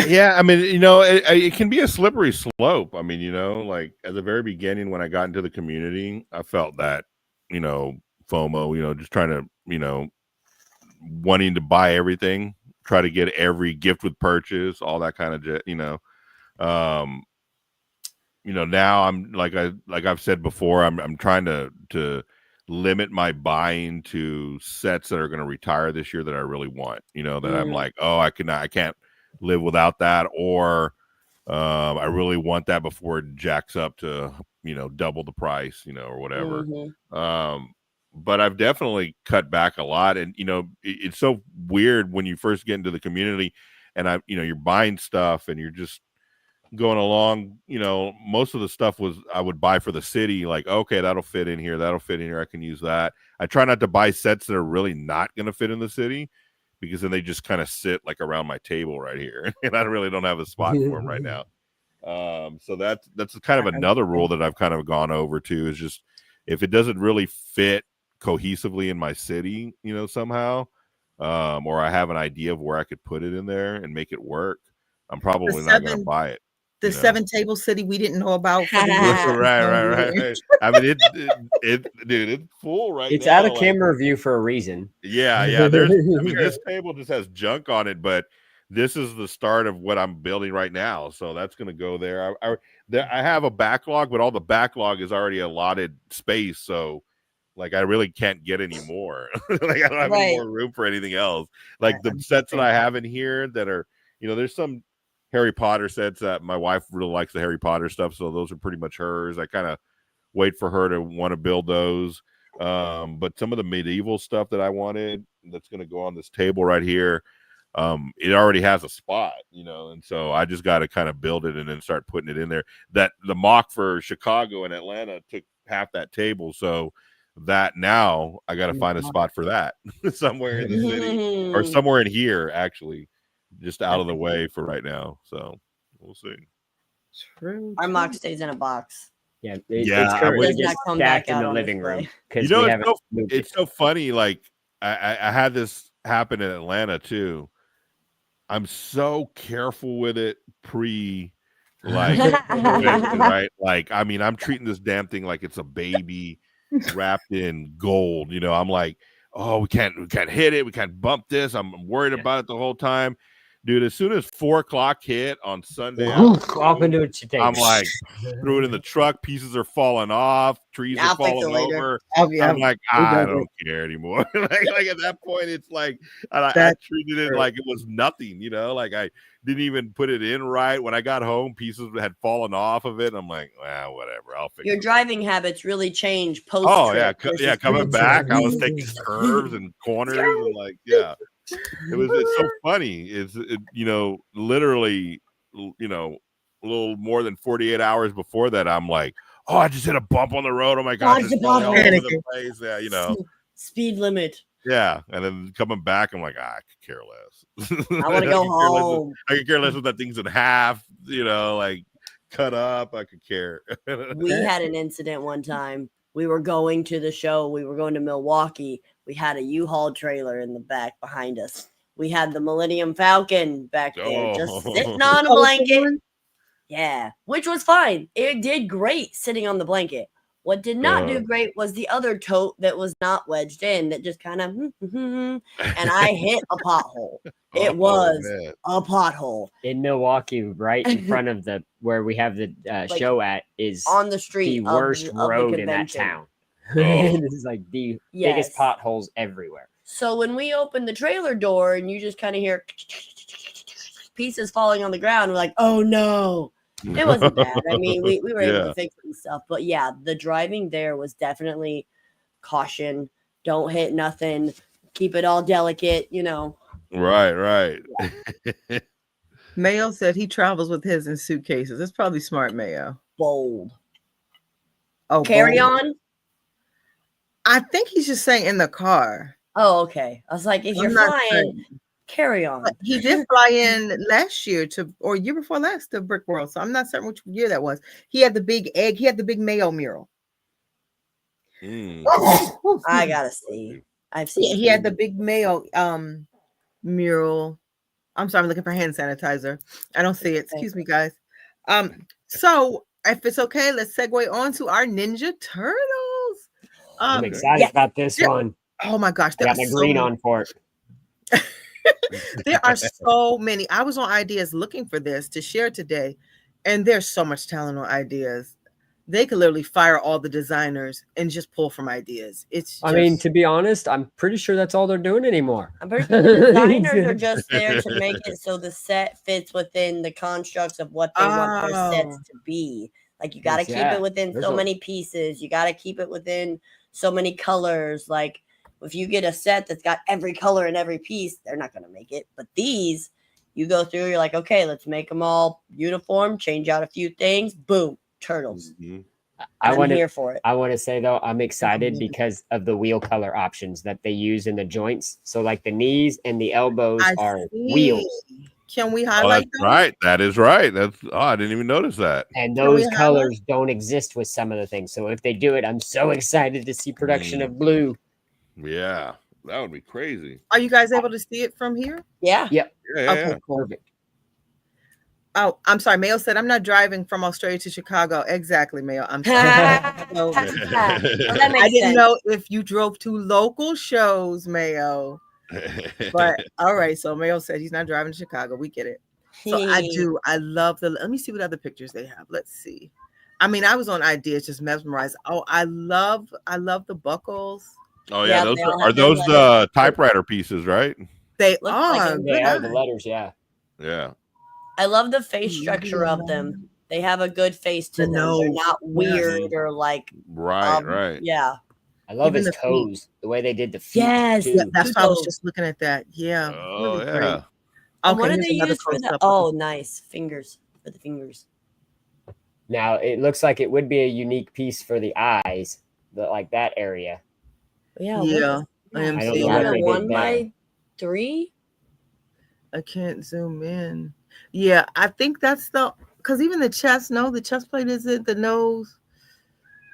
Yeah, I mean, you know, it can be a slippery slope. I mean, you know, like at the very beginning when I got into the community, I felt that, you know, FOMO, you know, just trying to, you know, wanting to buy everything, try to get every gift with purchase, all that kind of, you know, now I'm like I've said before, I'm trying to limit my buying to sets that are going to retire this year that I really want, you know, that I'm like, oh, I can't live without that, or I really want that before it jacks up to, you know, double the price, you know, or whatever. But I've definitely cut back a lot, and you know, it's so weird when you first get into the community, and you're buying stuff and you're just going along, you know, most of the stuff was I would buy for the city, like, okay, that'll fit in here, I can use that. I try not to buy sets that are really not going to fit in the city, because then they just kind of sit like around my table right here, and I really don't have a spot for them right now. So that's kind of another rule that I've kind of gone over to, is just if it doesn't really fit cohesively in my city, you know, somehow, or I have an idea of where I could put it in there and make it work, I'm probably not going to buy it. The 7-table city we didn't know about. For the right. I mean, it's full right now. It's out of camera view for a reason. Yeah. This table just has junk on it, but this is the start of what I'm building right now. So that's going to go there. I have a backlog, but all the backlog is already allotted space. So like, I really can't get any more. Like, I don't have any more room for anything else. Like the sets that I have in here that are, you know, there's some Harry Potter sets that my wife really likes, the Harry Potter stuff. So those are pretty much hers. I kind of wait for her to want to build those. But some of the medieval stuff that I wanted, that's going to go on this table right here, it already has a spot, you know, and so I just got to kind of build it and then start putting it in there. That the mock for Chicago and Atlanta took half that table. So that now I got to find a spot for that somewhere in the city, or somewhere in here, actually, just out of the way for right now. So we'll see. True. Our mock stays in a box. Yeah, Yeah, it's I currently Does just not come back stacked in out the on living display. room because You know, we haven't moved it's it. so funny. Like I had this happen in Atlanta too. I'm so careful with it like right? Like, I mean, I'm treating this damn thing like it's a baby wrapped in gold. You know, I'm like, oh, we can't hit it, we can't bump this. I'm worried about it the whole time. Dude, as soon as 4:00 hit on Sunday, Off into what you take. I'm like, threw it in the truck. Pieces are falling off. Trees I'll are fix it falling later. over. Yeah, I'm like, we I love don't care anymore. like at that point, it's like I That's treated it true. like it was nothing. You know, like I didn't even put it in right. When I got home, pieces had fallen off of it. I'm like, well, whatever. I'll fix Your it. driving habits really change post. Oh yeah, coming back, I was taking curves and corners and like, yeah. It's so funny. You know, literally, you know, a little more than 48 hours before that, I'm like, oh, I just hit a bump on the road. Oh my gosh, Dodge it's the all over pothole. the place. Yeah, you know. Speed limit. Yeah. And then coming back, I'm like, I could care less. I want to go home. I could care less if that thing's in half, you know, like cut up. I could care. We had an incident one time. We were going to the show. We were going to Milwaukee. We had a U-Haul trailer in the back behind us. We had the Millennium Falcon back there just sitting on a blanket. Yeah, which was fine. It did great sitting on the blanket. What did not do great was the other tote that was not wedged in, that just kind of, and I hit a pothole. It was a pothole In Milwaukee, right in front of where we have the show at, is on the street. the worst road in that town. This is like the biggest potholes everywhere. So when we opened the trailer door and you just kind of hear pieces falling on the ground, we're like, oh no. It wasn't bad. I mean, we were able to fix it and stuff. But yeah, the driving there was definitely caution. Don't hit nothing. Keep it all delicate, you know. Right. Yeah. Mayo said he travels with his in suitcases. It's probably smart, Mayo. Bold. Oh, carry bold. on? I think he's just saying in the car. Oh, okay. I was like, if you're flying, carry on. But he did fly in last year or year before last to Brick World. So I'm not certain which year that was. He had the big egg. He had the big Mayo mural. I gotta see. I've seen. He had the big Mayo mural. I'm sorry, I'm looking for hand sanitizer. I don't see it. Excuse me, guys. So if it's okay, let's segue on to our Ninja Turtles. I'm excited about this one. Oh my gosh, I got my green on for it. There are so many. I was on Ideas looking for this to share today, and there's so much talent on Ideas. They could literally fire all the designers and just pull from Ideas. I mean, to be honest, I'm pretty sure that's all they're doing anymore. I'm pretty sure the designers are just there to make it so the set fits within the constructs of what they want their sets to be. Like, you got to keep it within so many pieces. You got to keep it within so many colors. Like, if you get a set that's got every color in every piece, they're not going to make it. But these, you go through, you're like, okay, let's make them all uniform, change out a few things. Boom, turtles. Mm-hmm. I'm here for it. I want to say, though, I'm excited because of the wheel color options that they use in the joints. So, like, the knees and the elbows are wheels. Can we highlight that's right. That is right. I didn't even notice that. And those colors don't exist with some of the things. So if they do it, I'm so excited to see production of blue. Yeah, that would be crazy. Are you guys able to see it from here? Yeah. Yep. Yeah. Okay, perfect. Oh, I'm sorry. Mayo said, I'm not driving from Australia to Chicago. Exactly, Mayo. I'm sorry. I didn't know if you drove to local shows, Mayo. But all right, so Mayo said he's not driving to Chicago. We get it. So I love let me see what other pictures they have. Let's see. I mean, I was on Ideas, just mesmerized. Oh, I love the buckles. Oh yeah, those the typewriter pieces, right? They are. They are the letters, yeah. I love the face structure of them. They have a good face to them. They're not weird or like right. Yeah. I love his toes, the way they did the feet. Yes, that's why I was just looking at that. Yeah. Oh, really yeah. great. Okay, what do they use for the? Oh, nice fingers for the fingers. Now it looks like it would be a unique piece for the eyes, like that area. Yeah. I am seeing 1x3. I can't zoom in. Yeah, I think that's the because even the chest, no, the chest plate isn't, the nose.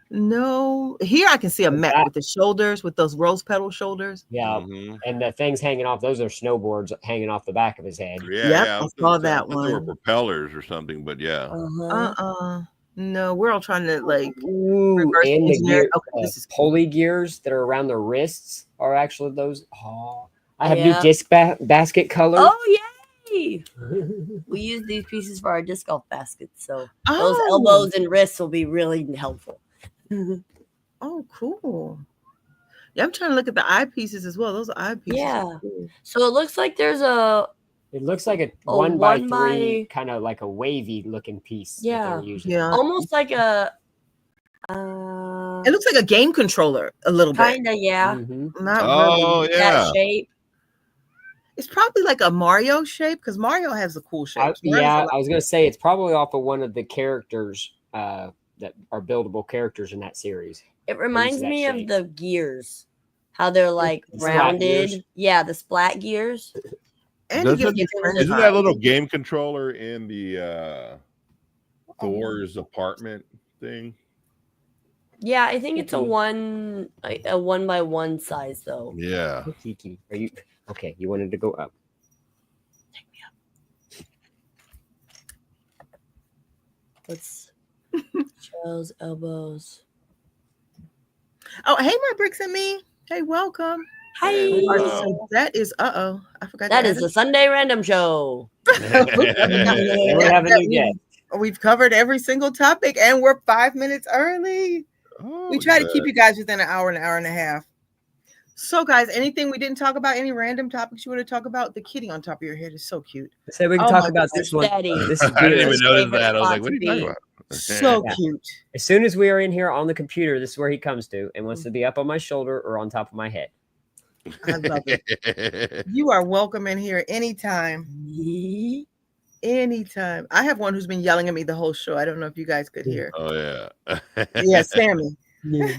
No, here I can see a mech with the shoulders, with those rose petal shoulders. Yeah, and the things hanging off, those are snowboards hanging off the back of his head. Yeah, I saw that I thought they were one. propellers or something, but yeah. No, we're all trying to like reverse and engineer. The gear, this is pulley gears that are around the wrists are actually those. Oh, I have new disc basket colors. Oh yay! We use these pieces for our disc golf baskets, so those elbows and wrists will be really helpful. Oh, cool. Yeah, I'm trying to look at the eyepieces as well. Those are eyepieces. Yeah. So it looks like there's a. It looks like a 1x3, kind of like a wavy looking piece. Yeah. Yeah. Almost like a. It looks like a game controller a little bit. Kinda, yeah. Not really. That shape. It's probably like a Mario shape because Mario has a cool shape. I was gonna say it's probably off of one of the characters that are buildable characters in that series. It reminds me of the gears, how they're like rounded. Yeah, the splat gears. And isn't that little game controller in the Thor's apartment thing? Yeah, I think it's a 1x1 size though. Yeah. Kiki, are you okay? You wanted to go up. Take me up. Let's shells, elbows. Oh, hey, my bricks and me. Hey, welcome. Hi. So that is I forgot. That is the Sunday Random Show. We have a new guest. We've covered every single topic, and we're 5 minutes early. We try to keep you guys within an hour and a half. So, guys, anything we didn't talk about? Any random topics you want to talk about? The kitty on top of your head is so cute. So we can talk about this one. This is I didn't even notice that. I was like, what are you talking about? So cute. As soon as we are in here on the computer, this is where he comes to and wants to be up on my shoulder or on top of my head. I love it. You are welcome in here anytime. Anytime. I have one who's been yelling at me the whole show. I don't know if you guys could hear. Oh yeah. Yeah, Sammy. Yeah.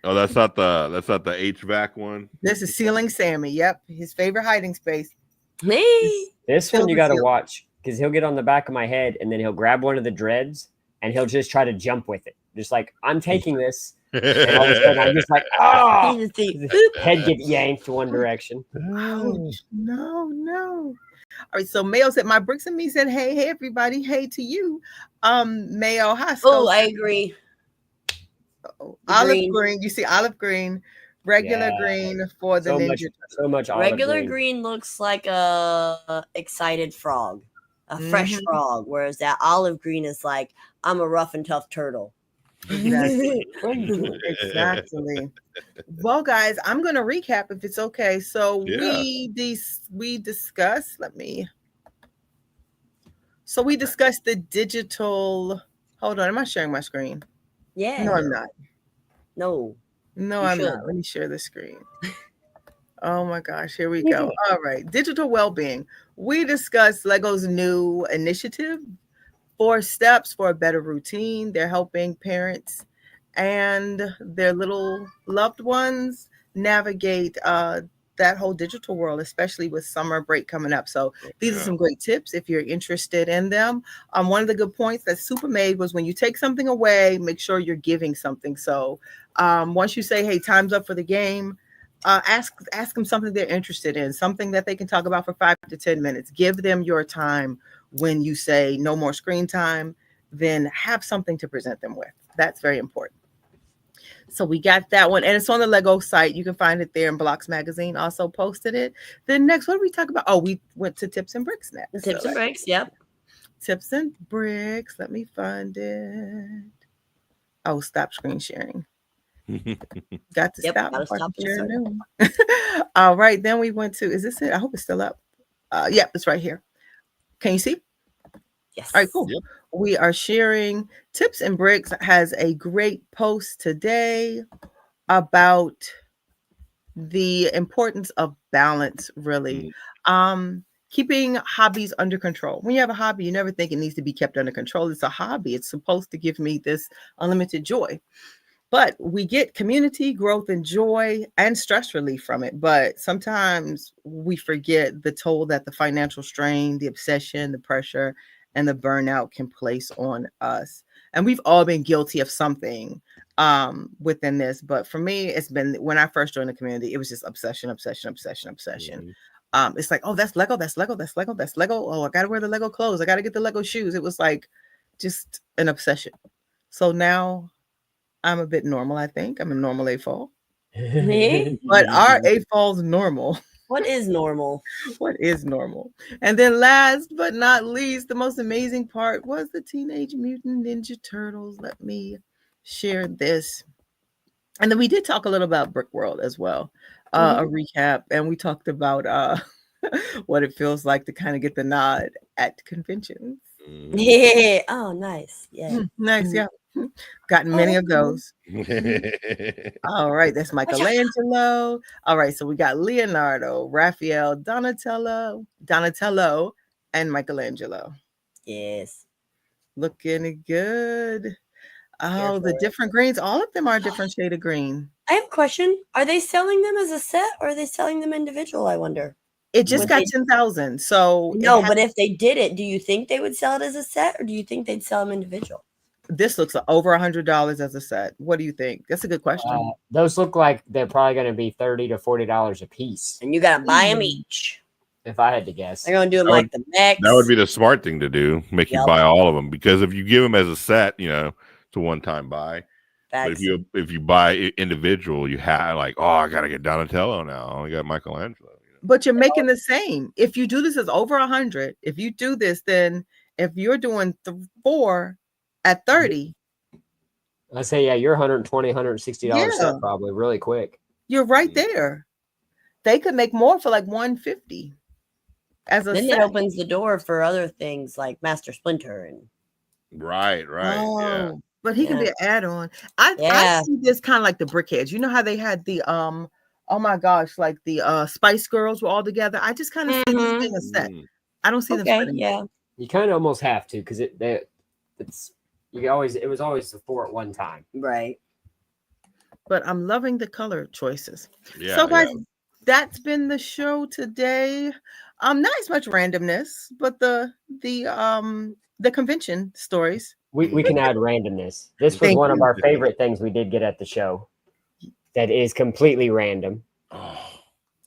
Oh, that's not the HVAC one. This is Ceiling Sammy. Yep, his favorite hiding space. Me. This one you got to watch because he'll get on the back of my head and then he'll grab one of the dreads and he'll just try to jump with it. Just like, I'm taking this. And all of a sudden I'm just like, oh, head get yanked one direction. Oh, no. All right, so Mayo said, my bricks and me said, hey, everybody. Hey to you. Mayo, hi. Oh, I agree. Olive green. You see olive green, regular green for the ninja. So much regular green looks like a excited frog, a fresh frog, whereas that olive green is like, I'm a rough and tough turtle. Exactly. Well, guys, I'm going to recap if it's okay. So we discussed, we discussed the digital, hold on, am I sharing my screen? Yeah. No, I'm not. No, I'm not. Let me share the screen. Oh my gosh, here we go. All right, digital well-being. We discussed Lego's new initiative, 4 steps for a better routine. They're helping parents and their little loved ones navigate that whole digital world, especially with summer break coming up. So these are some great tips if you're interested in them. One of the good points that Super made was when you take something away, make sure you're giving something. So once you say, hey, time's up for the game, ask them something they're interested in, something that they can talk about for 5 to 10 minutes. Give them your time. When you say no more screen time, then have something to present them with. That's very important. So we got that one, and it's on the Lego site. You can find it there, and Blocks Magazine also posted it. Then next, what did we talk about? Oh, we went to Tips and Bricks next. Tips and Bricks, yep. Tips and Bricks. Let me find it. Oh, stop screen sharing. Got to stop sharing. All right, then we went to, is this it? I hope it's still up. Yep, it's right here. Can you see? Yes. All right, cool. Yep. We are sharing. Tips and Bricks has a great post today about the importance of balance, really. Keeping hobbies under control. When you have a hobby, you never think it needs to be kept under control. It's a hobby. It's supposed to give me this unlimited joy. But we get community growth and joy and stress relief from it. But sometimes we forget the toll that the financial strain, the obsession, the pressure, and the burnout can place on us. And we've all been guilty of something within this. But for me, it's been when I first joined the community, it was just obsession. It's like, oh, that's Lego, that's Lego, that's Lego, that's Lego. Oh, I gotta wear the Lego clothes. I gotta get the Lego shoes. It was like just an obsession. So now I'm a bit normal, I think. I'm a normal AFOL. But our AFOL's normal. What is normal? What is normal? And then last but not least, the most amazing part was the Teenage Mutant Ninja Turtles. Let me share this. And then we did talk a little about Brick World as well. A recap. And we talked about what it feels like to kind of get the nod at conventions. Yeah. Oh, nice. Yeah. Nice. Yeah. Gotten many of those. All right. That's Michelangelo. All right. So we got Leonardo, Raphael, Donatello, and Michelangelo. Yes. Looking good. Oh, Careful. the different greens. All of them are a different shade of green. I have a question. Are they selling them as a set or are they selling them individual? I wonder. It just got 10,000. So no, but if they did it, do you think they would sell it as a set or do you think they'd sell them individual? This looks over $100 as a set. What do you think? That's a good question. Those look like they're probably going to be $30 to $40 a piece. And you got to buy them each. If I had to guess, they're going to do them like the mechs. That would be the smart thing to do. Make you buy all of them, because if you give them as a set, it's a one-time buy. But if you buy individual, you have like, oh, I got to get Donatello now. I only got Michelangelo. But you're making the same. If you do this as over 100, if you do this, then if you're doing 4 at 30, I say, yeah, you're $120, $160 set probably really quick. You're right there. They could make more for like $150 as a then set. It opens the door for other things like Master Splinter and right. Yeah. But he can be an add-on. I see this kind of like the Brickheads. You know how they had the oh my gosh, like the Spice Girls were all together. I just kind of see this being a set. I don't see them splitting. Yeah. You kind of almost have to, because it was always the 4 at one time. Right. But I'm loving the color choices. Yeah, so guys, that's been the show today. Not as much randomness, but the convention stories. We can add randomness. This was one of our favorite things we did get at the show. That is completely random. Oh.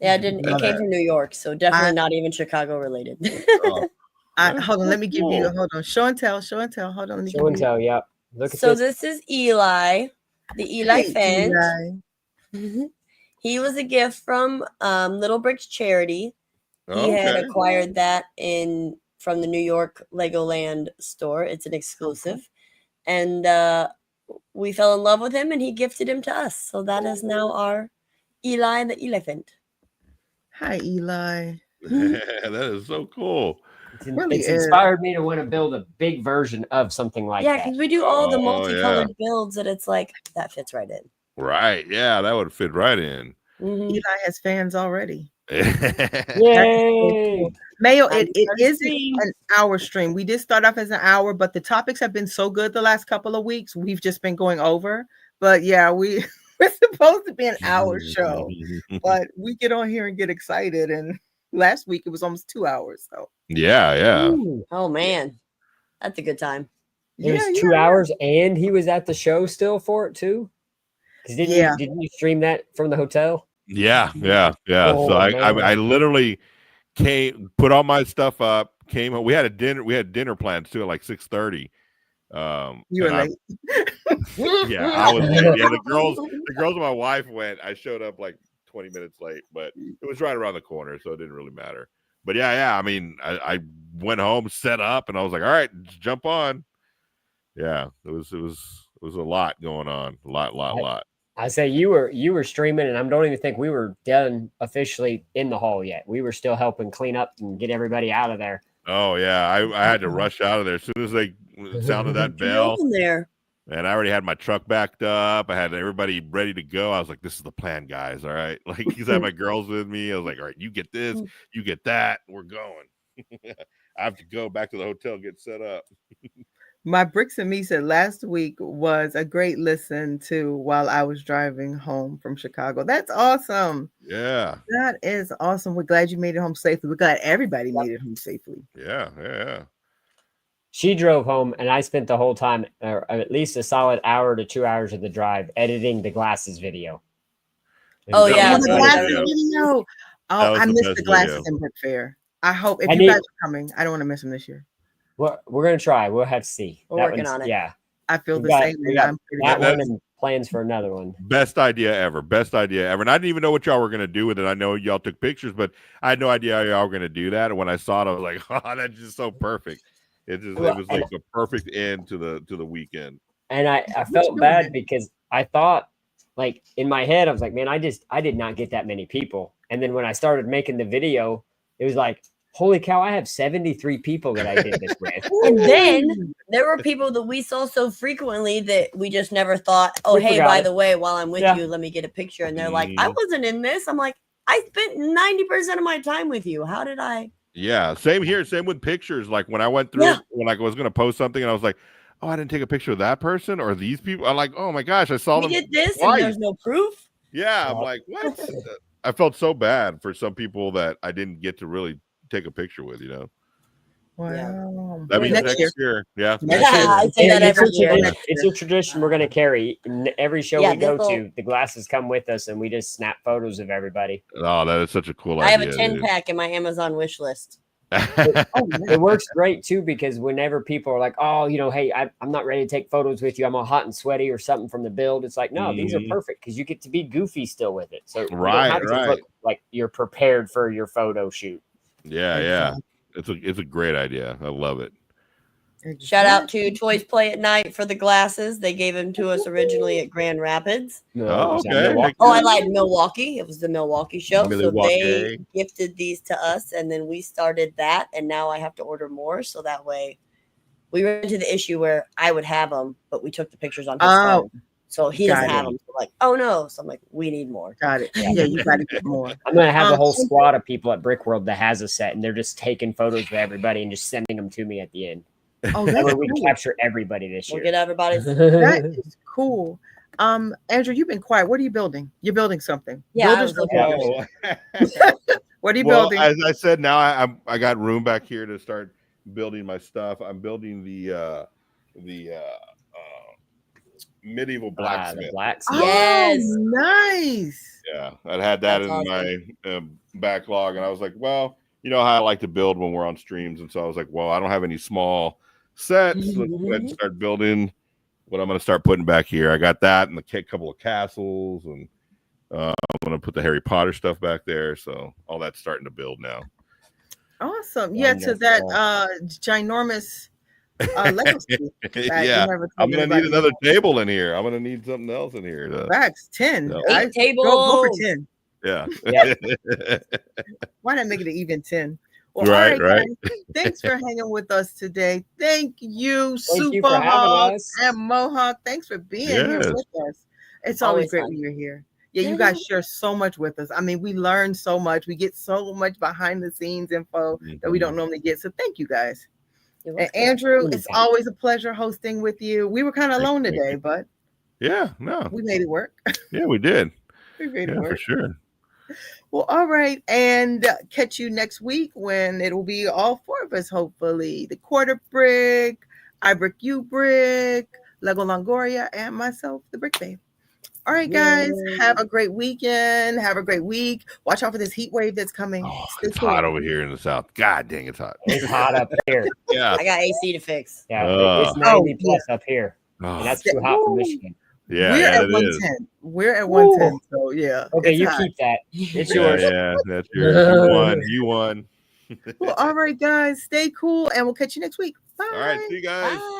Yeah, it came from New York, so definitely not even Chicago related. Hold on, let me give you. Hold on, show and tell. Hold on, show and tell. Yeah. Look at this is Eli, the Eli Fent. He was a gift from Little Bricks Charity. He had acquired that from the New York Legoland store. It's an exclusive, and we fell in love with him, and he gifted him to us. So that is now our Eli the Elephant. Hi, Eli. That is so cool. It's inspired me to want to build a big version of something like that. Yeah, because we do all the multicolored builds, and it's like that fits right in. Right. Yeah, that would fit right in. Eli has fans already. Yay! Mayo, it is an hour stream. We did start off as an hour, but the topics have been so good the last couple of weeks. We've just been going over. But yeah, we're supposed to be an hour show, but we get on here and get excited. And last week it was almost 2 hours. So yeah. Ooh. Oh man, that's a good time. It was 2 hours, and he was at the show still for it too. Didn't you stream that from the hotel? Yeah. Oh, so I literally put all my stuff up, came home. We had dinner plans too at like 6:30. You were late. I was late. Yeah, the girls and my wife went. I showed up like 20 minutes late, but it was right around the corner, so it didn't really matter. But yeah. I mean, I went home, set up, and I was like, all right, just jump on. Yeah, it was a lot going on. A lot. I say you were streaming, and I don't even think we were done officially in the hall yet. We were still helping clean up and get everybody out of there. Oh yeah, I had to rush out of there as soon as they sounded that bell. There. And I already had my truck backed up. I had everybody ready to go. I was like, this is the plan, guys. All right. Like, because I had my girls with me. I was like, all right, you get this, you get that. We're going. I have to go back to the hotel, get set up. My Bricks and Me said last week was a great listen to while I was driving home from Chicago. That's awesome. Yeah. That is awesome. We're glad you made it home safely. We're glad everybody made it home safely. Yeah. She drove home, and I spent the whole time, or at least a solid hour to 2 hours of the drive, editing the glasses video. Oh, That yeah, was the the no, best glasses video. video. That Oh, was I the missed best the glasses video. in Brick Fair. I hope if I you need- guys are coming, I don't want to miss them this year. We're gonna try. We'll have to see. We're That working one's- on it. Yeah, I feel we the got, same. we And got I'm pretty that good. one and plans for another one. Best idea ever. Best idea ever. And I didn't even know what y'all were gonna do with it. I know y'all took pictures, but I had no idea how y'all were gonna do that. And when I saw it, I was like, "Oh, that's just so perfect." It was like the perfect end to the weekend. And I What you felt doing, bad man? because I thought, like, in my head, I was like, man, I did not get that many people. And then when I started making the video, it was like, holy cow, I have 73 people that I did this with. And then there were people that we saw so frequently that we just never thought, oh, We hey, forgot by it. the way, while I'm with Yeah. you, let me get a picture. And they're like, I wasn't in this. I'm like, I spent 90% of my time with you. How did I? Yeah, same here. Same with pictures. Like when I went through, Yeah. when I was gonna post something, and I was like, "Oh, I didn't take a picture of that person or these people." I'm like, "Oh my gosh, I saw We them did this twice." and there's no proof. Yeah, I'm like, "What?" I felt so bad for some people that I didn't get to really take a picture with. Wow. That means Next next year. year. Yeah, Next year. I say that It's every a year. tradition. It's a tradition we're gonna carry. Every show Yeah, we go this will- to, the glasses come with us, and we just snap photos of everybody. Oh, that is such a cool I have idea. a 10-pack in my Amazon wish list. Oh, It works great too because whenever people are like, "Oh, hey, I'm not ready to take photos with you. I'm all hot and sweaty or something from the build." It's like, no, these are Mhm. perfect because you get to be goofy still with it. So you don't Right, have to right. look like you're prepared for your photo shoot. Yeah. It's a great idea. I love it. Shout out to Toys Play at Night for the glasses. They gave them to us originally at Grand Rapids. No, Oh, it was okay. Milwaukee. Oh, I lied, Milwaukee. It was the Milwaukee show. So they Milwaukee. gifted these to us, and then we started that, and now I have to order more. So that way, we ran into the issue where I would have them, but we took the pictures on his phone. So he doesn't Got have it. them. So like, oh no. So I'm like, we need more. Got it. Yeah, you got to get more. I'm gonna have a whole Andrew- squad of people at Brick World that has a set, and they're just taking photos of everybody and just sending them to me at the end. Oh, That that's way we cool. capture everybody this We'll year. get everybody's. That is cool. Andrew, you've been quiet. What are you building? You're building something. Yeah, I Builders was don't looking build. at What are you Well, building? as I said, now I got room back here to start building my stuff. I'm building the medieval The blacksmith. blacksmith. Yes. Oh, nice. Yeah, I had that That's in awesome. my backlog, and I was like, well, you know how I like to build when we're on streams, and so I was like, well, I don't have any small sets. Let's go ahead and start building what I'm going to start putting back here. I got that and a couple of castles, and I'm going to put the Harry Potter stuff back there. So all that's starting to build now. Awesome. Yeah, to that ginormous Lego set that you Yeah, never told I'm going to need anybody another about. table in here. I'm going to need something else in here. Facts, 10. No. I go for 10. Yeah. Why not make it an even 10? Well, Right, all right, guys. Thanks for hanging with us today. Thank you, Thank you Super for having Hawk us. and Mohawk. Thanks for being here Yes. with us. It's always Always great fun. when you're here. Yeah, you guys share so much with us. I mean, we learn so much. We get so much behind the scenes info that we don't normally get. So thank you guys. You're And welcome. Andrew, it's always a pleasure hosting with you. We were kind of alone Thank you. today, but Yeah, no. we made it work. Yeah, we did. We made it Yeah, work. for sure. Well, all right. And catch you next week when it will be all four of us, hopefully. The Quarter Brick, I Brick You Brick, Lego Longoria, and myself, the Brick Babe. All right, guys. Have a great weekend. Have a great week. Watch out for this heat wave that's coming. Oh, Stay it's cool. hot over here in the south. God dang, it's hot. It's hot up here. Yeah. I got AC to fix. Yeah, it's 90 Oh, plus up here, and Oh, that's too hot for Woo. Michigan. yeah, We're yeah, at it is. 110. We're at 110. So yeah. Okay, it's you hot. keep that. It's Yeah, yours. yeah, that's yours. You won. You won. Well, all right, guys. Stay cool, and we'll catch you next week. Bye. All right, see you guys. Bye.